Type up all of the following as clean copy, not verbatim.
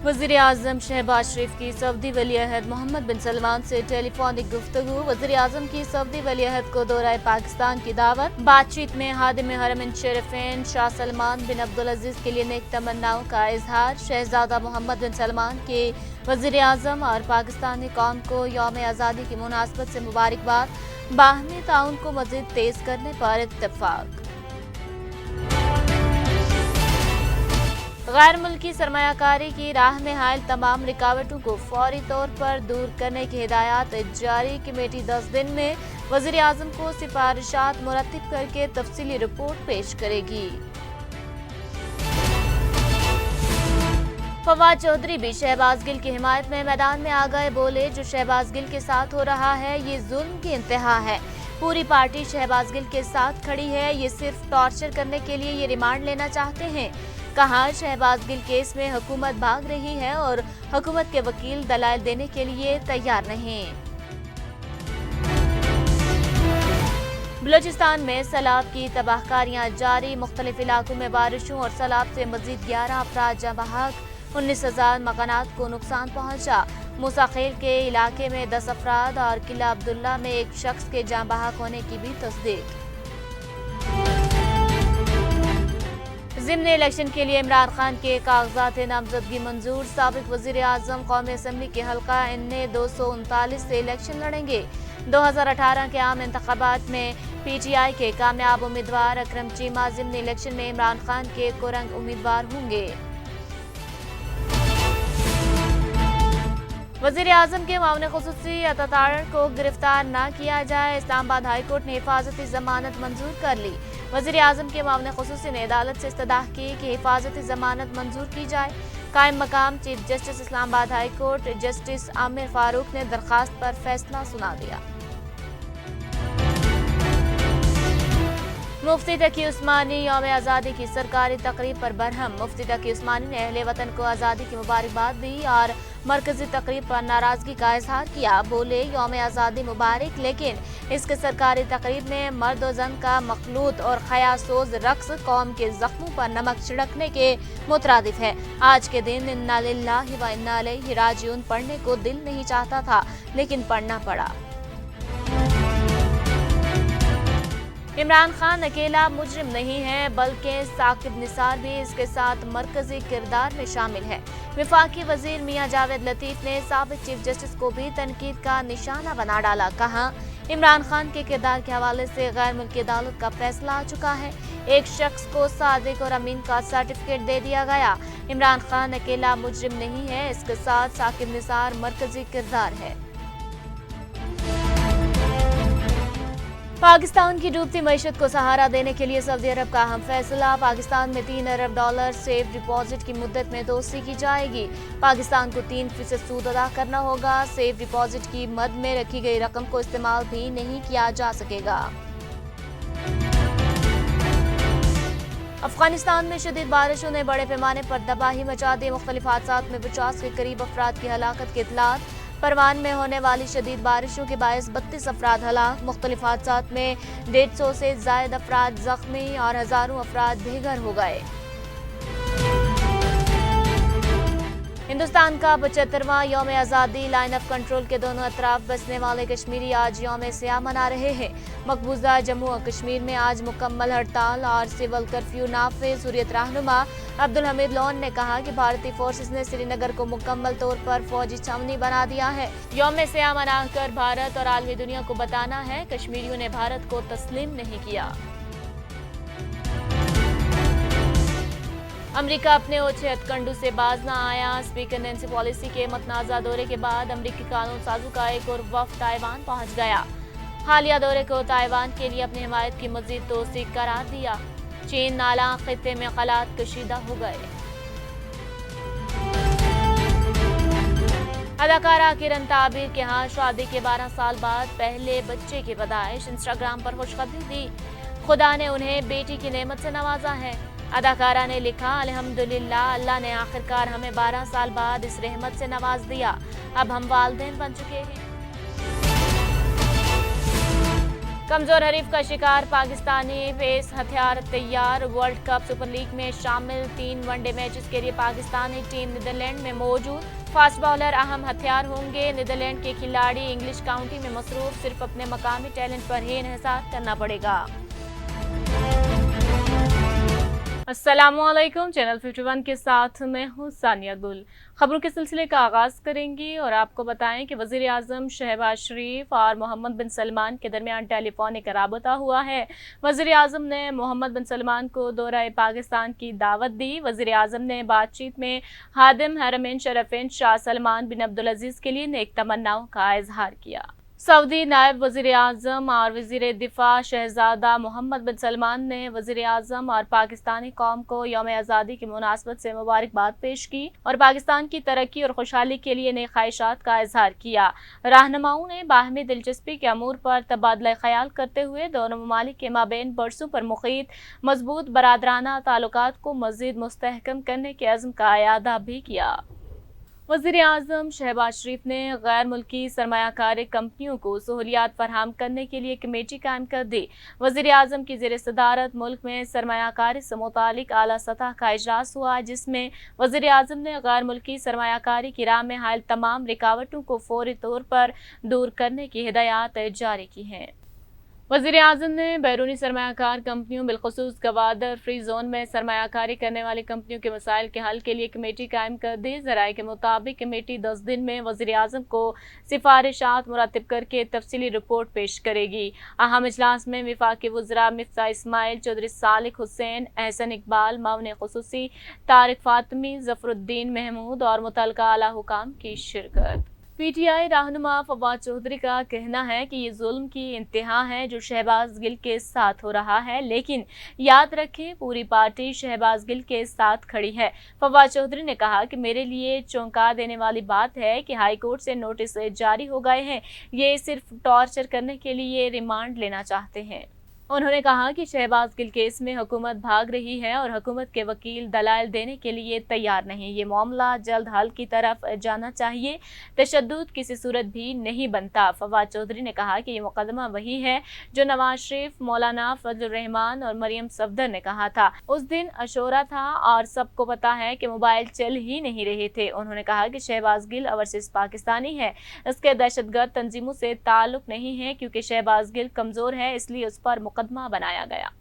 वज़ीर आज़म शहबाज शरीफ की सऊदी वली अहद मोहम्मद बिन सलमान से टेलीफोनिक गुफ्तगू। वज़ीर आज़म की सऊदी वली अहद को दौरा पाकिस्तान की दावत। बातचीत में हादिम हरमैन शरीफैन शाह सलमान बिन अब्दुल अजीज के लिए नेक तमन्नाओं का इजहार। शहजादा मोहम्मद बिन सलमान के वज़ीर आज़म और पाकिस्तानी कौम को यौम आज़ादी की मुनासबत से मुबारकबाद। बाहमी ताउन को मज़ीद तेज करने पर इत्तेफाक। गैर मुल्की सरमायाकारी की राह में हायल तमाम रुकावटों को फौरी तौर पर दूर करने की हिदायत जारी। कमेटी 10 दिन में वज़ीर आज़म को सिफारिशात मुरत्तिब करके तफसीली रिपोर्ट पेश करेगी। फवाद चौधरी भी शहबाज गिल की हिमायत में मैदान में आ गए। बोले, जो शहबाज गिल के साथ हो रहा है ये जुल्म की इंतहा है। पूरी पार्टी शहबाज गिल के साथ खड़ी है। ये सिर्फ टॉर्चर करने के लिए ये रिमांड लेना चाहते हैं। कहा, शहबाज गिल केस में हुकूमत भाग रही है और हुकूमत के वकील दलाइल देने के लिए तैयार नहीं। बलूचिस्तान में सैलाब की तबाहकारियां जारी। मुख्तलिफ इलाकों में बारिशों और सैलाब से मजीद 11 अफराद जाँ बहक। 19,000 मकानात को नुकसान पहुंचा। मूसाखेल के इलाके में 10 अफराद और किला अब्दुल्ला में एक शख्स के जाँ बहक होने की भी तस्दीक। ज़िमनी इलेक्शन के लिए इमरान खान के कागजात नामजदगी मंजूर। साबिक वज़ीर आज़म कौमी असम्बली के हल्का इन्ने 239 से इलेक्शन लड़ेंगे। 2018 के आम इंतखाबात में PTI के कामयाब उम्मीदवार अकरम चीमा ज़िमनी इलेक्शन में इमरान खान के कुरंग उम्मीदवार होंगे। वज़ीर आज़म के मामले खुसूसी अतातार को गिरफ्तार न किया जाए। इस्लामाबाद हाई कोर्ट ने हिफाजती जमानत मंजूर कर ली। वज़ीर आज़म के मामले खुसूसी ने अदालत से इस्तदाह की कि हिफाजती जमानत मंजूर की जाए। कायम मकाम chief justice Islamabad high court justice Aamir Farooq ने दरखास्त पर फैसला सुना दिया। मुफ्ती तकी उस्मानी यौम आज़ादी की सरकारी तकरीब पर बरहम। मुफ्ती तकी उस्मानी ने अहले वतन को आज़ादी की मुबारकबाद दी और मरकजी तकरीब पर नाराजगी का इजहार किया। बोले, यौम आज़ादी मुबारक, लेकिन इसके सरकारी तकरीब में मर्द और जन का मखलूत और खयासोज रक्स कौम के जख्मों पर नमक छिड़कने के मुतरादिफ है। आज के दिन इन्ना लिल्लाहि व इन्ना इलैहि राजिऊन पढ़ने को दिल नहीं चाहता था, लेकिन पढ़ना पड़ा। इमरान खान अकेला मुजरिम नहीं है, बल्कि साकिब निसार भी इसके साथ मरकजी किरदार में शामिल है। वफाकी वजीर मियां जावेद लतीफ ने साबिक चीफ जस्टिस को भी तनकीद का निशाना बना डाला। कहा, इमरान खान के किरदार के हवाले से गैर मुल्की अदालत का फैसला आ चुका है। एक शख्स को सादिक और अमीन का सर्टिफिकेट दे दिया गया। इमरान खान अकेला मुजरिम नहीं है, इसके साथ साकिब निसार मरकजी किरदार है। पाकिस्तान की डूबती मईशत को सहारा देने के लिए सऊदी अरब का अहम फैसला। पाकिस्तान में $3 अरब सेफ डिपॉजिट की मुद्दत में तोसी की जाएगी। पाकिस्तान को 3% सूद अदा करना होगा। सेफ डिपॉजिट की मद में रखी गई रकम को इस्तेमाल भी नहीं किया जा सकेगा। अफगानिस्तान में शदीद बारिशों ने बड़े पैमाने पर तबाही मचा दी। मुख्तलिफ हादसात में 50 के करीब अफराद की हलाकत की इतलात। परवान में होने वाली शदीद बारिशों के बायस 32 अफराद हलाक। मुख्तलिफ हादसात में 150 से जायद अफराद जख्मी और हजारों अफराद बेघर हो गए। हिंदुस्तान का 75वां यौम आज़ादी। लाइन ऑफ कंट्रोल के दोनों अतराफ बसने वाले कश्मीरी आज यौम सियाह मना रहे हैं। मकबूजा जम्मू और कश्मीर में आज मुकम्मल हड़ताल और सिविल कर्फ्यू नाफिज। हुर्रियत रहनुमा अब्दुल हमीद लोन ने कहा कि भारतीय फोर्सेस ने श्रीनगर को मुकम्मल तौर पर फौजी छावनी बना दिया है। यौम सियाह मनाकर भारत और आलमी दुनिया को बताना है, कश्मीरियों ने भारत को तस्लीम नहीं किया। अमेरिका अपने ओछे हथकंडों से बाज न आया। स्पीकर नैन्सी पेलोसी के मतनाज़ा दौरे के बाद अमेरिकी कानून साजों का एक और वफ्द ताइवान पहुंच गया। हालिया दौरे को ताइवान के लिए अपनी हिमायत की मजीद तौसीक करार दिया। चीन नाला खित्ते में खलात कशीदा हो गए। अदाकारा किरण ताबिर के यहाँ शादी के 12 साल बाद पहले बच्चे की पैदाइश। इंस्टाग्राम पर खुशखबरी दी, खुदा ने उन्हें बेटी की नेमत से नवाजा है। अदाकारा ने लिखा, अल्हम्दुलिल्लाह, अल्लाह ने आखिरकार हमें 12 साल बाद इस रहमत से नवाज दिया। अब हम वालिदैन बन चुके हैं। कमजोर हरीफ का शिकार पाकिस्तानी पेस हथियार तैयार। वर्ल्ड कप सुपर लीग में शामिल 3 वनडे मैचेस के लिए पाकिस्तानी टीम नीदरलैंड में मौजूद। फास्ट बॉलर अहम हथियार होंगे। नीदरलैंड के खिलाड़ी इंग्लिश काउंटी में मसरूफ, सिर्फ अपने मकामी टैलेंट पर ही इन्हिसार करना पड़ेगा। अस्सलामुअलैकुम, चैनल 51 के साथ मैं हूँ सानिया गुल। खबरों के सिलसिले का आगाज करेंगे और आपको बताएं कि वजीर आजम शहबाज शरीफ और मोहम्मद बिन सलमान के दरमियान टेलीफोनिक राबता हुआ है। वजीर आजम ने मोहम्मद बिन सलमान को दौरा पाकिस्तान की दावत दी। वजीर आजम ने बातचीत में हादिम हरमैन शरफैन शाह सलमान बिन अब्दुल अजीज के लिए नेक तमन्नाओं का इजहार किया। सऊदी नायब वजीर आजम और वजीर दिफा शहजादा मोहम्मद बिन सलमान ने वजीर आजम और पाकिस्तानी कौम को यौम आज़ादी की मुनासबत से मुबारकबाद पेश की और पाकिस्तान की तरक्की और खुशहाली के लिए नई ख्वाहिशात का इजहार किया। रहनुमाओं ने बाहमी दिलचस्पी के अमूर पर तबादला ख्याल करते हुए दोनों ममालिक के माबैन बरसों पर मुक़ीद मजबूत बरादराना ताल्लुकात को मज़ीद मुस्तहकम करने के अज़्म का इयादा भी किया। वज़ीर आज़म शहबाज शरीफ ने गैर मुल्की सरमायाकारी कंपनियों को सहूलियात फराहम करने के लिए कमेटी कायम कर दी। वज़ीर आज़म की ज़ेर सदारत मुल्क में सरमायाकारी से मुतालिक आला सतह का इजलास हुआ, जिसमें वज़ीर आज़म ने गैर मुल्की सरमायाकारी की राह में हायल तमाम रुकावटों को फौरी तौर पर दूर करने की हिदायत जारी की हैं। वज़ीर आज़म ने बैरूनी सरमायाकार कंपनियों बिलखुसूस गवादर फ्री जोन में सरमायाकारी करने वाली कंपनियों के मसाइल के हल के लिए कमेटी कायम कर दी। ज़राए के मुताबिक कमेटी 10 दिन में वज़ीर आज़म को सिफारिशात मुरतब करके तफसीली रिपोर्ट पेश करेगी। अहम इजलास में वफाकी वज़रा मिफ्ता इस्माइल, चौधरी सालिक हुसैन, एहसन इकबाल, मामून खुसूसी तारिक फातमी, ज़फरुद्दीन महमूद और मुतल्लिका आला हुकाम की शिरकत। पीटीआई रहनुमा फवाद चौधरी का कहना है कि ये जुल्म की इंतहा है जो शहबाज गिल के साथ हो रहा है, लेकिन याद रखें पूरी पार्टी शहबाज गिल के साथ खड़ी है। फवाद चौधरी ने कहा कि मेरे लिए चौंका देने वाली बात है कि हाई कोर्ट से नोटिस जारी हो गए हैं। ये सिर्फ टॉर्चर करने के लिए रिमांड लेना चाहते हैं। उन्होंने कहा कि शहबाज गिल केस में हुकूमत भाग रही है और हुकूमत के वकील दलाइल देने के लिए तैयार नहीं। ये मामला जल्द हल की तरफ जाना चाहिए, तशद्दुद किसी सूरत भी नहीं बनता। फवाद चौधरी ने कहा कि ये मुकदमा वही है जो नवाज शरीफ, मौलाना फजलुर रहमान और मरियम सफदर ने कहा था। उस दिन अशोरा था और सबको पता है कि मोबाइल चल ही नहीं रहे थे। उन्होंने कहा कि शहबाज गिल ओवरसीज पाकिस्तानी है, इसके दहशतगर्द तंजीमों से ताल्लुक नहीं है, क्योंकि शहबाज गिल कमजोर है इसलिए उस पर मुकदमा बनाया गया।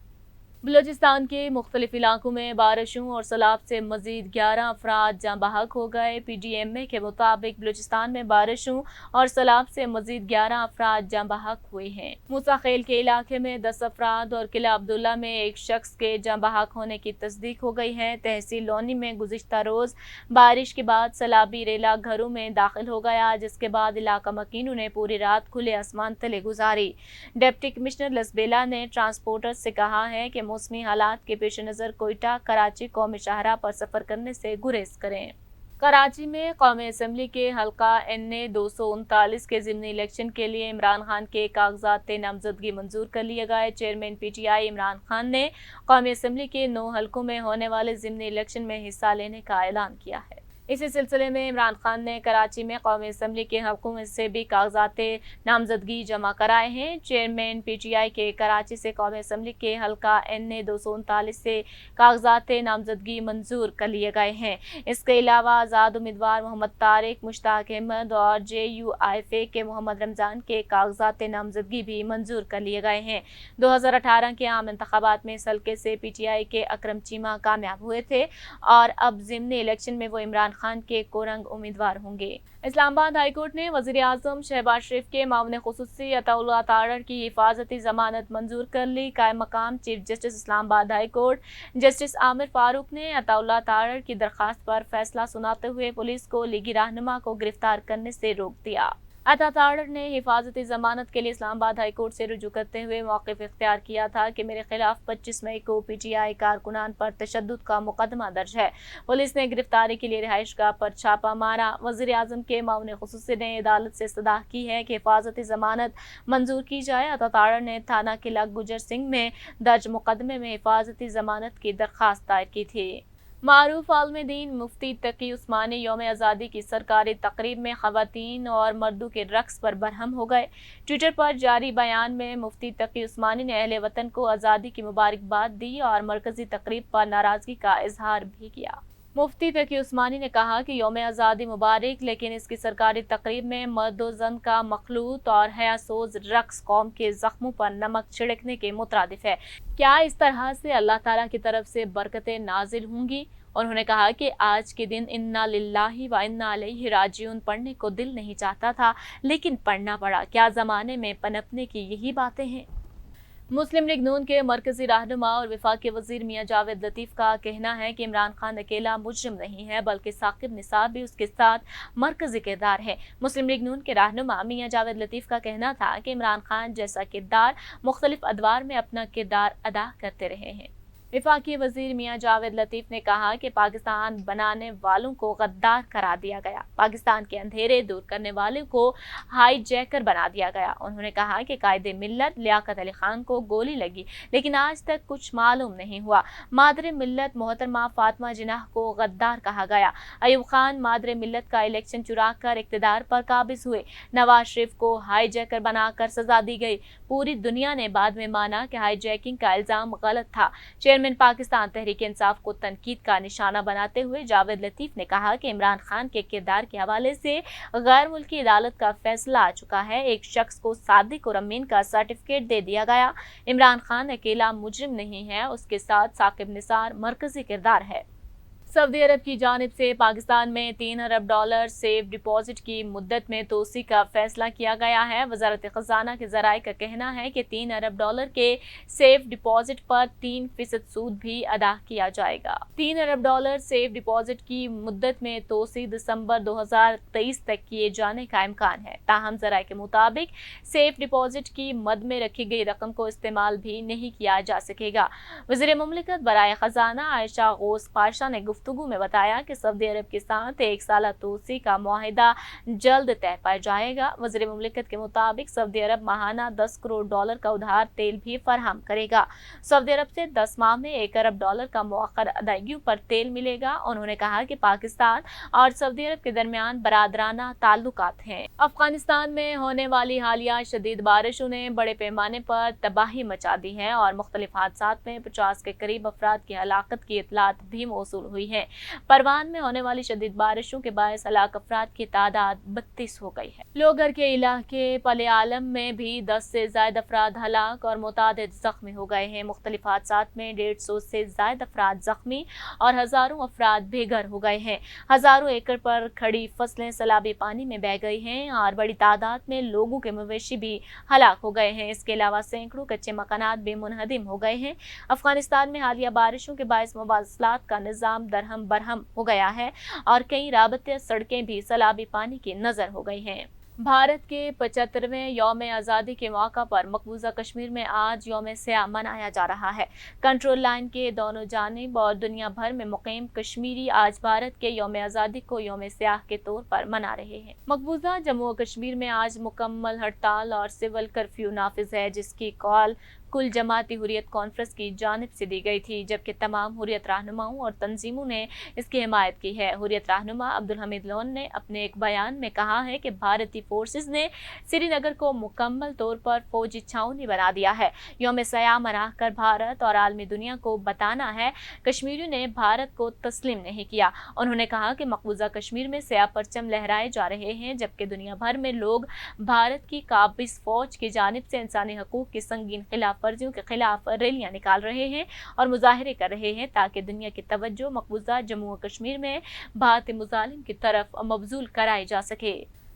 बलूचिस्तान के मुख्तलिफ इलाकों में बारिशों और सैलाब से मजीद 11 अफराद जाँ बहक हो गए। PDMA के मुताबिक बलूचिस्तान में बारिशों और सैलाब से मजीद 11 अफराद जाँ बहक हुए हैं। मूसा खेल के इलाके में 10 अफराद और किला अब्दुल्ला में एक शख्स के जाँ बहक होने की तस्दीक हो गई है। तहसील लोनी में गुज़िश्ता रोज बारिश के बाद सैलाबी रेला घरों में दाखिल हो गया, जिसके बाद इलाका मकीनों ने पूरी रात खुले आसमान तले गुजारी। डिप्टी कमिश्नर लसबेला ने ट्रांसपोर्टर से कहा है कि मौसमी हालात के पेश नज़र कोयटा, कराची कौमी शाहरा पर सफ़र करने से गुरेज करें। कराची में कौमी असम्बली के हल्का NA 239 के ज़िमनी इलेक्शन के लिए इमरान खान के कागजात नामजदगी मंजूर कर लिए गए। चेयरमैन PTI इमरान खान ने कौमी असम्बली के 9 हल्कों में होने वाले ज़िमनी इलेक्शन में हिस्सा लेने का ऐलान किया है। इसी सिलसिले में इमरान खान ने कराची में कौमी असम्बली के हल्कों में से भी कागजात नामजदगी जमा कराए हैं। चेयरमैन PTI के कराची से कौमी असम्बली के हल्का NA 239 से कागजात नामजदगी मंजूर कर लिए गए हैं। इसके अलावा आज़ाद उम्मीदवार मोहम्मद तारिक, मुश्ताक अहमद और JUIFA के मोहम्मद रमज़ान के कागजात नामजदगी भी मंजूर कर लिए गए हैं। 2018 के आम इंतखाबात में इस हल्के से PTI के अकरम चीमा कामयाब हुए थे और अब ज़िमनी इलेक्शन में वो इमरान खान के कोरंग उम्मीदवार होंगे। इस्लामाबाद हाई कोर्ट ने वज़ीर आज़म शहबाज शरीफ के मामून खुसूसी अताउल्लाह तारड़ की हिफाजती जमानत मंजूर कर ली। कायम मकाम chief justice Islamabad high court justice Aamir Farooq ने अताउल्लाह तारड़ की दरखास्त पर फैसला सुनाते हुए पुलिस को लीगी रहनुमा को गिरफ्तार करने से रोक दिया। अता तारड़ ने हिफाजती जमानत के लिए इस्लामाबाद हाई कोर्ट से रुजू करते हुए मौक़िफ़ इख्तियार किया था कि मेरे खिलाफ 25 मई को PTI कारकुनान पर तशद्दुद का मुकदमा दर्ज है। पुलिस ने गिरफ्तारी के लिए रिहाइशगाह पर छापा मारा। वज़ीर आज़म के मामून खुसूसी ने अदालत से इस्तदा की है कि हिफाजती जमानत मंजूर की जाए। अता तारड़ ने थाना किला गुजर सिंह में दर्ज मुकदमे में हिफाजती जमानत की दरख्वास्त दायर की थी। मारूफ आलिम दीन मुफ्ती तकी उस्मानी यौम आज़ादी की सरकारी तकरीब में ख़वातीन और मर्दों के रक्स पर बरहम हो गए। ट्विटर पर जारी बयान में मुफ्ती तकी उस्मानी ने अहले वतन को आज़ादी की मुबारकबाद दी और मरकजी तकरीब पर नाराज़गी का इजहार भी किया। मुफ्ती तकी उस्मानी ने कहा कि यौम आज़ादी मुबारक, लेकिन इसकी सरकारी तकरीब में मर्द व ज़न का मखलूत और हयासोज रक्स कौम के ज़ख्मों पर नमक छिड़कने के मुतरादिफ है। क्या इस तरह से अल्लाह ताला की तरफ से बरकतें नाजिल होंगी? उन्होंने कहा कि आज के दिन इन्ना लिल्लाहि व इन्ना अलैहि राजिऊन पढ़ने को दिल नहीं चाहता था, लेकिन पढ़ना पड़ा। क्या ज़माने में पनपने की यही बातें हैं? मुस्लिम लीग नून के मरकजी रहनुमा और वफाकी वजीर मियां जावेद लतीफ का कहना है कि इमरान खान अकेला मुजरिम नहीं है, बल्कि साकिब निसार भी उसके साथ मरकजी किरदार है। मुस्लिम लीग नून के रहनुमा मियां जावेद लतीफ का कहना था कि इमरान खान जैसा किरदार मुख्तलिफ अदवार में अपना किरदार अदा करते रहे हैं। वफाकी वजीर मियां जावेद लतीफ ने कहा कि पाकिस्तान बनाने वालों को गद्दार करार दिया गया, पाकिस्तान के अंधेरे दूर करने वालों को हाईजैकर बना दिया गया। उन्होंने कहा कि कायदे मिल्लत लियाकत अली खान को गोली लगी, लेकिन आज तक कुछ मालूम नहीं हुआ। मादरे मिल्लत मोहतरमा फातिमा जिन्नाह को गद्दार कहा गया। अयूब खान मादरे मिल्लत का इलेक्शन चुरा कर इक़्तिदार पर काबिज हुए। नवाज शरीफ को हाईजैकर बनाकर सजा दी गई। पूरी दुनिया ने बाद में माना कि हाईजैकिंग का इल्जाम गलत था। चेयरमैन पाकिस्तान तहरीक इंसाफ को तनकीद का निशाना बनाते हुए जावेद लतीफ ने कहा कि इमरान खान के किरदार के हवाले से गैर मुल्की अदालत का फैसला आ चुका है। एक शख्स को सादिक और अमीन का सर्टिफिकेट दे दिया गया। इमरान खान अकेला मुजरिम नहीं है, उसके साथ साकिब निसार मरकजी किरदार है। सऊदी अरब की जानिब से पाकिस्तान में $3 अरब सेफ डिपॉजिट की मुद्दत में तोसी का फैसला किया गया है। वजारत खजाना के जराये का कहना है कि $3 अरब के सेफ डिपॉजिट पर 3% सूद भी अदा किया जाएगा। $3 अरब सेफ डिपॉजिट की मुद्दत में तोसी दिसंबर 2023 तक किए जाने का इम्कान है। ताहम जराये के मुताबिक सेफ डिपॉजिट की मद में रखी गई रकम को इस्तेमाल भी नहीं किया जा सकेगा। वज़ीर मुमलिकत बराए खजाना आयशा गौस पाशा ने गुफ्तगू में बताया कि सऊदी अरब के साथ एक साला तोसी का मुआहिदा जल्द तय पाया जाएगा। वज़ीर मुमलिकत के मुताबिक सऊदी अरब माहाना $10 करोड़ का उधार तेल भी फराहम करेगा। सऊदी अरब से 10 माह में $1 अरब का मौखर अदायगियों पर तेल मिलेगा। उन्होंने कहा कि पाकिस्तान और सऊदी अरब के दरमियान बरादराना ताल्लुकात हैं। अफगानिस्तान में होने वाली हालिया शदीद बारिशों ने बड़े पैमाने पर तबाही मचा दी है और मुख्तलिफ हादसात में 50 के करीब अफराद की हलाकत की इतलात भी मौसूल हुई है। परवान में होने वाली शदीद बारिशों के बायस हलाक अफराद की तादाद 32 हो गई है। लोगर के इलाके पले आलम में भी 10 से ज्यादा अफराद हलाक और मुतादिद जख्मी हो गए हैं। मुख्तलिफ हादसात में 150 से ज्यादा अफराद जख्मी और हजारों अफराद बेघर हो गए हैं। हजारों एकड़ पर खड़ी फसलें सैलाबी पानी में बह गई हैं और बड़ी तादाद में लोगों के मवेशी भी हलाक हो गए हैं। इसके अलावा सैकड़ों कच्चे मकानात भी मुनहदिम हो गए हैं। अफगानिस्तान में हालिया बारिशों के बायस मवासलात का निज़ाम दरहम बरहम हो गया है और कई राबते सड़कें भी सैलाबी पानी की नजर हो गई हैं। भारत के 75वें यौम आज़ादी के मौका पर मकबूजा कश्मीर में आज यौम स्याह मनाया जा रहा है। कंट्रोल लाइन के दोनों जानिब और दुनिया भर में मुकीम कश्मीरी आज भारत के यौम आज़ादी को यौम स्याह के तौर पर मना रहे हैं। मकबूजा जम्मू और कश्मीर में आज मुकम्मल हड़ताल और सिविल कर्फ्यू नाफिज है, जिसकी कॉल कुल जमाती हुर्रियत कॉन्फ्रेंस की जानिब से दी गई थी, जबकि तमाम हुर्रियत रहनुमाओं और तंजीमों ने इसकी हिमायत की है। हुर्रियत रहनुमा अब्दुल हमीद लोन ने अपने एक बयान में कहा है कि भारतीय फोर्सेस ने श्रीनगर को मुकम्मल तौर पर फौजी छावनी बना दिया है। यौम स्याह मनाकर भारत और आलमी दुनिया को बताना है, कश्मीरियों ने भारत को तस्लीम नहीं किया। उन्होंने कहा कि मकबूजा कश्मीर में स्याह परचम लहराए जा रहे हैं, जबकि दुनिया भर में लोग भारत की काबिज फौज की जानिब से इंसानी हकूक की संगीन खिलाफ वर्जियों के खिलाफ रैलियां निकाल रहे हैं और मुजाहिरे कर रहे हैं, ताकि दुनिया की तवज्जो मकबूजा जम्मू और कश्मीर में भारतीय मुजालिम की तरफ मबजूल कराई जा सके।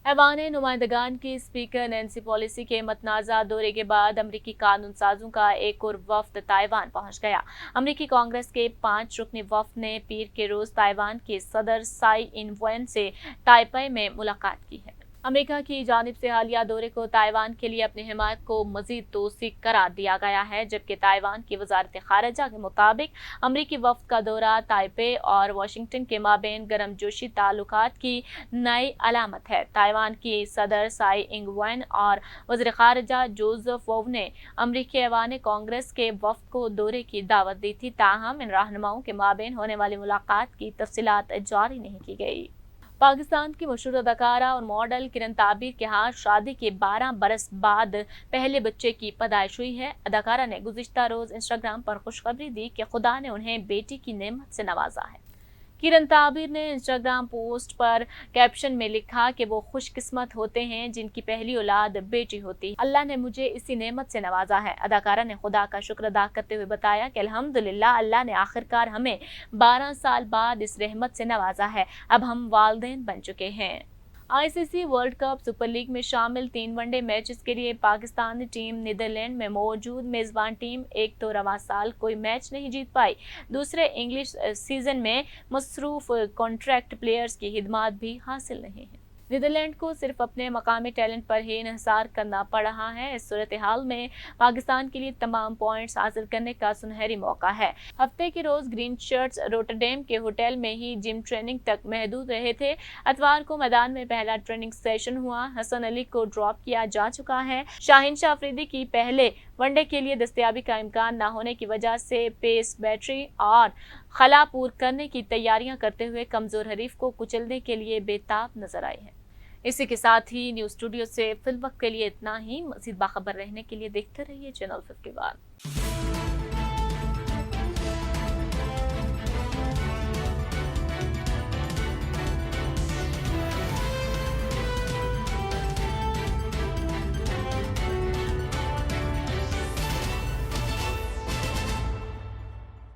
ऐवान नुमाइंदगान की स्पीकर नैन्सी पेलोसी के मतनाज़ा दौरे के बाद अमरीकी कानून साजों का एक और वफ्द ताइवान पहुंच गया। अमरीकी कांग्रेस के 5 रुकनी वफ्द ने पीर के रोज ताइवान के सदर साई इन वन से ताइपे में मुलाकात की है। امریکہ کی جانب سے حالیہ دورے کو تائیوان کے لیے اپنی حمایت کو مزید توسیع قرار دیا گیا ہے، جبکہ تائیوان کی وزارت خارجہ کے مطابق امریکی وفد کا دورہ تائپے اور واشنگٹن کے مابین گرم جوشی تعلقات کی نئی علامت ہے۔ تائیوان کی صدر سائی انگ وین اور وزیر خارجہ جوزف وو نے امریکی ایوان کانگریس کے وفد کو دورے کی دعوت دی تھی، تاہم ان رہنماؤں کے مابین ہونے والی ملاقات کی تفصیلات جاری نہیں کی گئی۔ پاکستان کی مشہور اداکارہ اور ماڈل کرن تعبیر کے ہاں شادی کے 12 برس بعد پہلے بچے کی پیدائش ہوئی ہے۔ اداکارہ نے گزشتہ روز انسٹاگرام پر خوشخبری دی کہ خدا نے انہیں بیٹی کی نعمت سے نوازا ہے۔ کرن تعبیر نے انسٹاگرام پوسٹ پر کیپشن میں لکھا کہ وہ خوش قسمت ہوتے ہیں جن کی پہلی اولاد بیٹی ہوتی ہے۔ اللہ نے مجھے اسی نعمت سے نوازا ہے۔ اداکارہ نے خدا کا شکر ادا کرتے ہوئے بتایا کہ الحمدللہ اللہ نے آخرکار ہمیں 12 سال بعد اس رحمت سے نوازا ہے، اب ہم والدین بن چکے ہیں۔ آئی سی سی ورلڈ کپ سپر لیگ میں شامل 3 ون ڈے میچز کے لیے پاکستانی ٹیم نیدرلینڈ میں موجود میزبان ٹیم ایک تو رواں سال کوئی میچ نہیں جیت پائی، دوسرے انگلش سیزن میں مصروف کانٹریکٹ پلیئرز کی خدمات بھی حاصل نہیں ہیں۔ نیدرلینڈ کو صرف اپنے مقامی ٹیلنٹ پر ہی انحصار کرنا پڑ رہا ہے۔ اس صورتحال میں پاکستان کے لیے تمام پوائنٹس حاصل کرنے کا سنہری موقع ہے۔ ہفتے کے روز گرین شرٹس روٹرڈیم کے ہوٹل میں ہی جم ٹریننگ تک محدود رہے تھے۔ اتوار کو میدان میں پہلا ٹریننگ سیشن ہوا۔ حسن علی کو ڈراپ کیا جا چکا ہے۔ شاہین شاہ افریدی کی پہلے ون ڈے کے لیے دستیابی کا امکان نہ ہونے کی وجہ سے پیس بیٹری اور خلا پور کرنے کی تیاریاں کرتے ہوئے کمزور حریف کو کچلنے کے لیے بے تاب نظر آئی ہے۔ اسی کے ساتھ ہی نیوز اسٹوڈیو سے فی الوقت کے لیے اتنا ہی۔ مزید باخبر رہنے کے لیے دیکھتے رہیے چینل 51۔